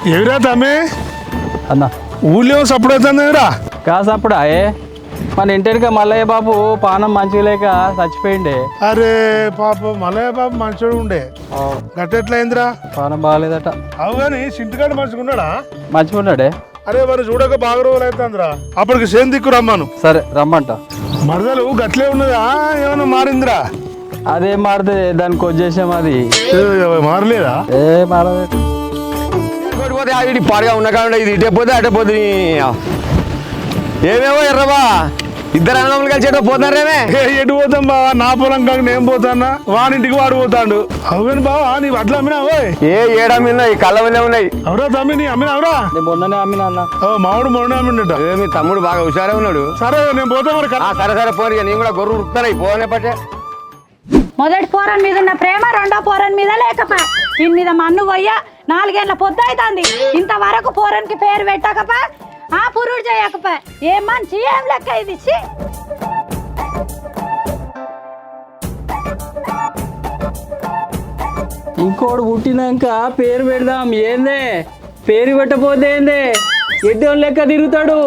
ఎవరా తమ్మి అన్న ఊళ్ళో సప్పుడు అవుతుందిరా కాసప్పుడు అయ్యే మన ఇంటికి మల్లయ్య బాబు పానం మంచిగా లేక చచ్చిపోయిండే. అరే పాప మల్లయ్య బాబు మంచోడు ఉండే గట్టెట్లయిందిరా? పానం బాగాలేదట. అవు కానీ సింటికాడు మంచిగా ఉన్నాడా? మంచిగా ఉన్నాడే. అరే మరి చూడక బాగా రోజులు అవుతుందిరా. అప్పటికి సేమ్ దిక్కు రమ్మను. సరే రమ్మంట. మరదలు గట్లే ఉన్నదా ఏమన్నా మారిందిరా? అదేం మారుతుంది, దానికి వచ్చేసాం. అది మారలేదా? ఏ మారలేదు. పోతే అది పాడుగా ఉన్న కాకుండా ఇది ఇటే పోతే అటే పోతే ఏమేమో ఎర్రబా ఇద్దరు అన్నదమ్ములు కలిసి ఎటో పోతారేమే. ఎటు పోతాం బావా? నా పొలం కాక నేను పోతానా, వానింటికి వాడు పోతాడు. అవును బావా, నీ వడ్లు అమ్మినావో? ఏడమ్మినా ఈ కళ్ళ మీద ఉన్నాయి. ఎవరా తమ్మి నీ అమ్మినావురా? నేను మొన్ననే అమ్మినా అన్న. మామిడు మొన్న అమ్మిండట. మీ తమ్ముడు బాగా హుషారే ఉన్నాడు. సరే నేను పోతా మరి. సరే సరే పోనీ, నేను కూడా గొర్రె ఉరుకుతాను పోనే పట్టే. మొదటి పోరన్ మీద ఉన్న ప్రేమ రెండో పోరన్ మీద లేకపా. దీని మీద మన్ను పోయ్యా 4 ఏళ్ళ పొద్దు అవుతుంది. ఇంతవరకు పోరన్కి పేరు పెట్టకపా, ఆ పురుడు చేయకపా. ఏం మంచి ఏం లెక్క ఇది. ఇంకోడు పుట్టినాక పేరు పెడదాం. ఏందే పేరు పెట్టపోతే ఏందే ఎడ్డోం లెక్క తిరుగుతాడు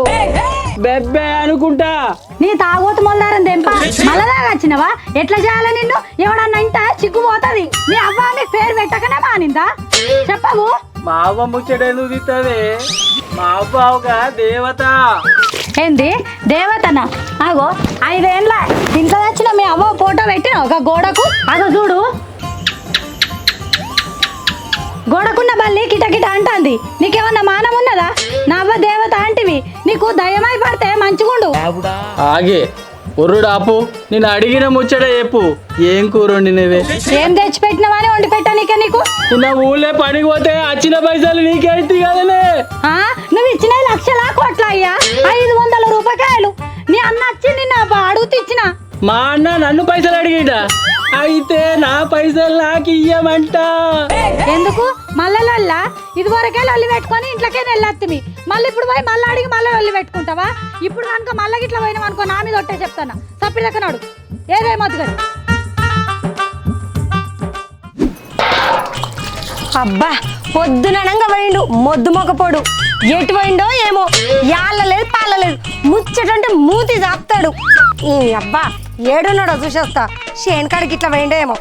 బెబ్బే అనుకుంటా. నీ తాగోతు మొల్దారం దెంప మళ్ళదాగా వచ్చినవా? ఎట్లా చేయాల నిన్ను? ఎవడన్నా ఇంట చిక్కుపోతుంది. మీ అవ్వ మీకు పేరు పెట్టకనే మానిందా? చెప్పవు. మా అవ్వ ముచ్చటేందుకు తిట్టదే? మా అవ్వ ఒక దేవత. ఏంది దేవతనా? అగో 5 ఏళ్ళ ఇంట్లో వచ్చిన మీ అవ్వ ఫోటో పెట్టిన ఒక గోడకు. అగో చూడు, గోడకున్న బల్లి కిటకిట అంటుంది. నీకేమన్నా మానం ఉన్నదా? నా అవ్వ దేవత అంటివి. నీకు దయమై పడితే మంచిగుండు. ఆగే ఒర్రుడు ఆపు. నేను అడిగిన ముచ్చట చెప్పు. ఏం కూర వండినవే? ఏం తెచ్చిపెట్టినవని వండి పెట్టానికే నీకు. నిన్న ఊళ్ళే పనికి పోతే వచ్చిన పైసలు నీకే ఇచ్చి కదలే. నువ్వు ఇచ్చిన 1,00,000 కోట్ల అయ్యా 500 రూపాయలు. నీ అన్న వచ్చి నిన్న అడుగుతూ ఇచ్చిన. మా అన్న నన్ను పైసలు అడిగిట. అయితే నా పైసలు నాకు ఇయ్యమంట. ఎందుకు మళ్ళా? ఇదివరకే లొల్లి పెట్టుకొని ఇంట్లోకే వెళ్ళొత్తిమి. మళ్ళీ ఇప్పుడు పోయి మళ్ళీ అడిగి మళ్ళీ లొల్లి పెట్టుకుంటావా? ఇప్పుడు కనుక మళ్ళీ ఇట్లా పోయినాం అనుకో, నా మీద ఒట్టే చెప్తాను. తప్పి దక్కనాడు ఏదేమొద్దు కదా. అబ్బా పొద్దుననంగా పోయిండు మొద్దు మొక్కపోడు. ఎటు పోయిండో ఏమో, యాళ్ళలేదు పాలలేదు. ముచ్చటంటే మూతి చాపుతాడు. ఈ అబ్బా ఏడున్నాడో చూసేస్తా. శేన్కాడికి ఇట్లా పోయిండో ఏమో.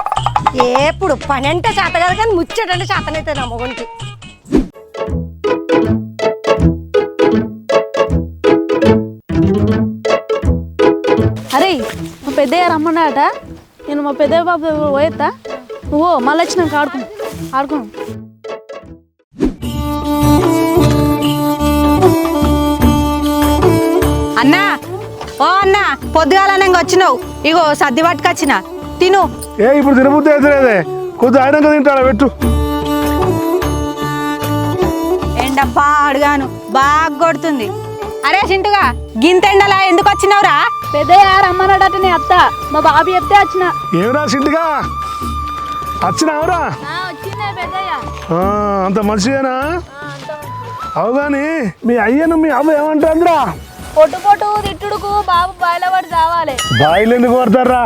ఎప్పుడు పని అంటే చేత కదా, కానీ ముచ్చటంటే చేతనైతే నా మొగనికి. అరే మా పెద్దయ్య రమ్మన్నాడట. నేను మా పెద్దయ్య బాబు పోయేస్తా. నువ్వు మళ్ళీ వచ్చినాక ఆడుకున్నాం. అన్నా ఓ అన్నా, పొద్దుగాలనంగా వచ్చినావు. ఇగో సర్ది పట్టుకొచ్చిన తిను. ఇప్పుడు తినబుద్ధి అవుతలేదే, కొద్దిగా అయినాక తింటాడా పెట్టు. ఎండబ్బా అడుగాను బాగా కొడుతుంది. అరే చింటుగా గింతెండలా ఎందుకు వచ్చినావురా? పెద్దయ్య రమ్మన్నాడట. నీ అత్త మా బాబు చెప్తే వచ్చిన. ఏమిరా సింటిగా వచ్చినావురా? వచ్చిందే పెద్దయ్య. అంత మంచిదేనా? అవు కానీ మీ అయ్యను మీ అవ్వ ఏమంటారా? పొట్టు తిట్టుడుకు బాబు బయలుపడి రావాలి. బాయిలు ఎందుకు పడతారా?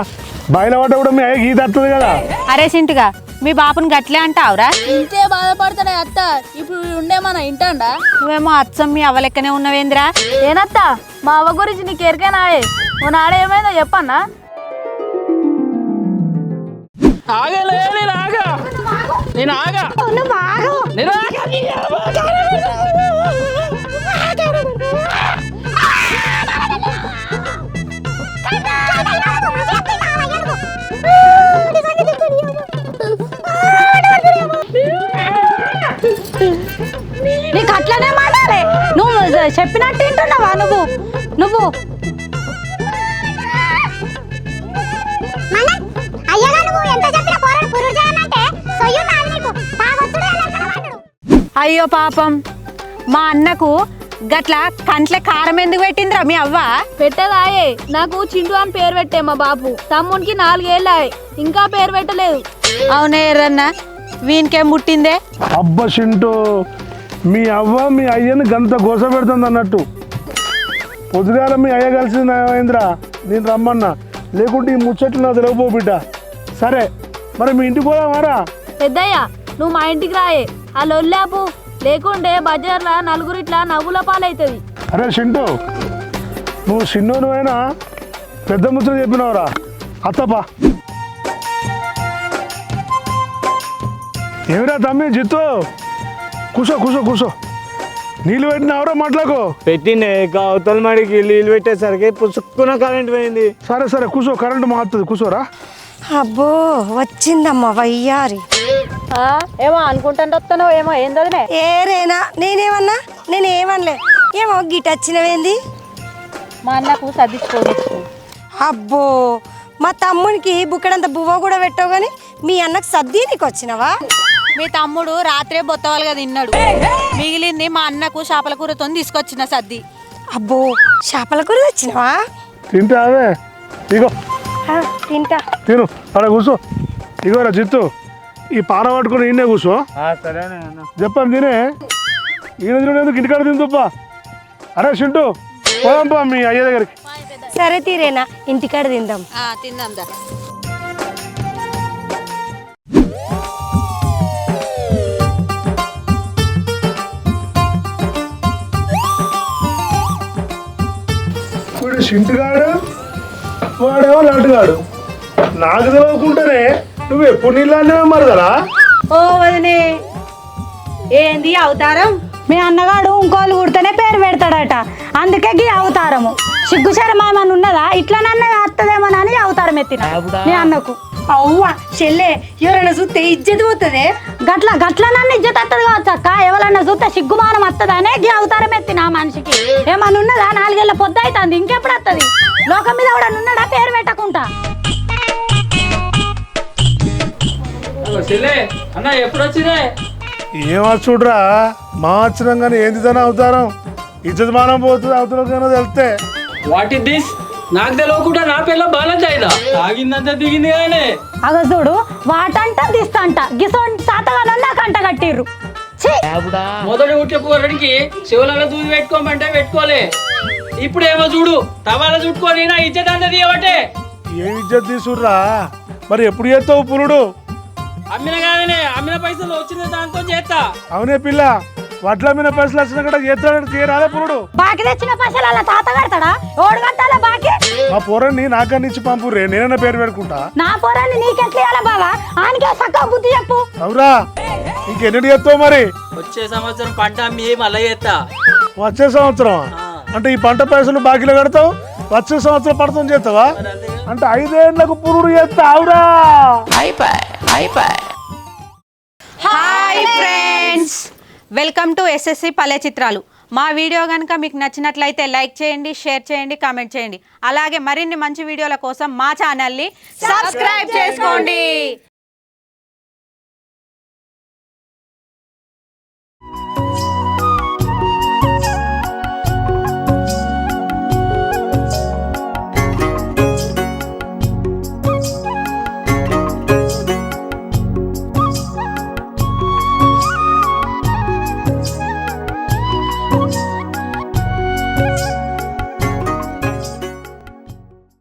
బాయిల పడ్డ కూడా మీ అయ్యకి ఈత వస్తుంది కదా. అరే సింటుగా మీ బాపుని గట్లే అంటావురా? ఇంతే బాధపడతానే అత్త. ఇప్పుడు ఉండే మన ఇంటండా? నువ్వేమో అచ్చం మీ అవ్వ లెక్కనే ఉన్నవేంద్రా? ఏనత్త మా అవ్వ గురించి నీకు ఎరికేనాయే? ఓ నాడ ఏమైందో చెప్పన్నా. నీకు అట్లనే మాట్లాడే. నువ్వు చెప్పినట్టు వింటున్నావా? నువ్వు అయ్యో పాపం, మా అన్నకు గట్ల కంట్లే కారం ఎందుకు పెట్టిందిరా మీ అవ్వ? పెట్టదాయే, నాకు చింటూ అని పేరు పెట్టే మా బాబు. తమ్మునికి 4 ఏళ్ళాయి, ఇంకా పేరు పెట్టలేదు. అవునే ఎర్రన్న, వీనికేం ముట్టిందే? అబ్బ చింటూ, మీ అవ్వ మీ అయ్యని గంత గోస పెడుతుంది అన్నట్టు. పొద్దుగాల మీ అయ్య కలిసి మహేంద్ర నేను రమ్మన్నా, లేకుంటే ఈ ముచ్చట్లు నా తెలియపో బిడ్డ. సరే మరి మీ ఇంటికి పోదామారా? పెద్దయ్య నువ్వు మా ఇంటికి రాయే. ఆ లొల్లాపు లేకుంటే బజార్లో నలుగురిట్లా నవ్వుల పాలవుతుంది. అరే చింటూ, నువ్వు చిన్నోనువైనా పెద్ద ముచ్చట చెప్పినావురా. అత్తపా ఏమిరా తమ్మి జిత్తు, కూసో కూసో కూసో. నీళ్ళు పెట్టినావురా మాటలకు. పెట్టిండే అవతల మడికి నీళ్ళు పెట్టేసరికి పుసుక్కున కరెంట్ పోయింది. సరే సరే కూసో, కరెంటు మారుతుంది, కూసోరా. అబ్బో వచ్చిందమ్మా వయ్యారి. ఏమో అనుకుంటాను వస్తానో ఏమో ఏందోనే. ఏరేనా నేనేమనలే. ఏమో గిట వచ్చినవేంది? మా అన్నకు సర్దించుకోవచ్చు. అబ్బో మా తమ్మునికి బుక్కడంత బువ్వ కూడా పెట్టావు కానీ మీ అన్నకు సర్ది నీకు వచ్చినవా? మీ తమ్ముడు రాత్రే బొత్తవాలుగా తిన్నాడు. మిగిలింది మా అన్నకు చేపల కూరతో తీసుకొచ్చిన సద్ది. అబ్బో చేపల కూర తెచ్చినవా? తింటా అవే, ఇగో తింటా. తిను, అక్కడ కూసో. ఇగోరా జిత్తు, ఈ పాన పట్టుకుని ఈయనే కూసో. సరేనే చెప్పాను తినే. ఈయన తినేందుకు ఇంటికాడ తిందుప్పా. అరే చింటూ, పోదాంపా మీ అయ్య దగ్గరికి. సరే తీరేనా, ఇంటికాడ తిందాం. తిందాందా. వీడు చింటుగాడు, వాడేమో లడ్డుగాడు. నాకు తెలియకుండానే నువ్వు ఎప్పుడు నీళ్ళనే మరి కదా. ఓ వదినే, ఏంది అవతారం? మీ అన్నగాడు ఇంకోళ్ళు కుడితేనే పేరు పెడతాడట, అందుకే గీ అవతారము. సిగ్గు శరమ ఏమన్నా ఉన్నదా? ఇట్లనన్నా వస్తుందేమోనని అవతారం ఎత్తిన మీ అన్నకు. అవ్వా చెల్లె, ఎవరైనా చూస్తే ఇజ్జత్ పోతుంది. గట్ల నన్ను ఇజ్జత్ వస్తుంది కావచ్చు అక్క. ఎవరన్నా చూస్తే సిగ్గుమానం వస్తుందనే గీ అవతారం ఎత్తిన ఆ మనిషికి. ఏమన్నా ఉన్నదా? 4 ఏళ్ళ పొద్దు అవుతుంది, ఇంకెప్పుడు వస్తుంది? లోకం మీద కూడా ఉన్నాడా పేరు పెట్టకుండా? అన్న ఎప్పుడు వచ్చిరే? ఏమో చూడరా, మా వచ్చినాం కానీ ఏంది తన అవతారం. ఇజ్జత్ మానం పోతుంది అవతలకైనా తెలితే. What is this? నాకు తెలియకుండా నా పిల్ల బాగా అయిదా తాగిందంతా దిగింది కానీ. అగ చూడు, వాటంట దిస్తంట గిసోంటి సాతగానో నాకు అంట కట్టిర్రు. మొదటి ఉట్ల కూరడికి శివులలో దూది పెట్టుకోమంటే పెట్టుకోలే. ఇప్పుడేమో చూడు, తవాల చుట్టుకొని నా ఇజ్జత్ అంతా తీయబట్టే. ఏం ఇజ్జత్ తీసుర్రా? మరి ఎప్పుడు చేస్తావు పురుడు? అమ్మిన కాదనే, అమ్మిన పైసలు వచ్చిన దాంతో చేస్తా. అవునే పిల్ల, వడ్ల మీద పైసలు వచ్చినా కూడా చేస్తాడు, తీరాలే పురుడు. బాకి తెచ్చిన పైసలు అలా తాత కడతాడా? ఓడు కట్టాలా బాకి? మా పోరాన్ని నాకన్నా ఇచ్చి పంపురే, నేనైనా పేరు పెట్టుకుంటా. నా పోరాన్ని నీకెట్లా ఇవ్వాలా బావా? ఆనికే సక్క బుద్ధి చెప్పు. అవురా, ఇంకెన్నిటి చేస్తావు మరి? వచ్చే సంవత్సరం పంట అమ్మి మళ్ళీ చేస్తా. వచ్చే సంవత్సరం అంటే ఈ పంట పైసలు బాకీలో కడతావు, వచ్చే సంవత్సరం పడతాం చేస్తావా? అంటే 5 ఏళ్లకు పురుడు చేస్తావురా. Hi friends, welcome to SSC పల్లె చిత్రాలు. మా వీడియో కనుక మీకు నచ్చినట్లయితే లైక్ చేయండి, షేర్ చేయండి, కామెంట్ చేయండి. అలాగే మరిన్ని మంచి వీడియోల కోసం మా ఛానల్ని సబ్స్క్రైబ్ చేసుకోండి.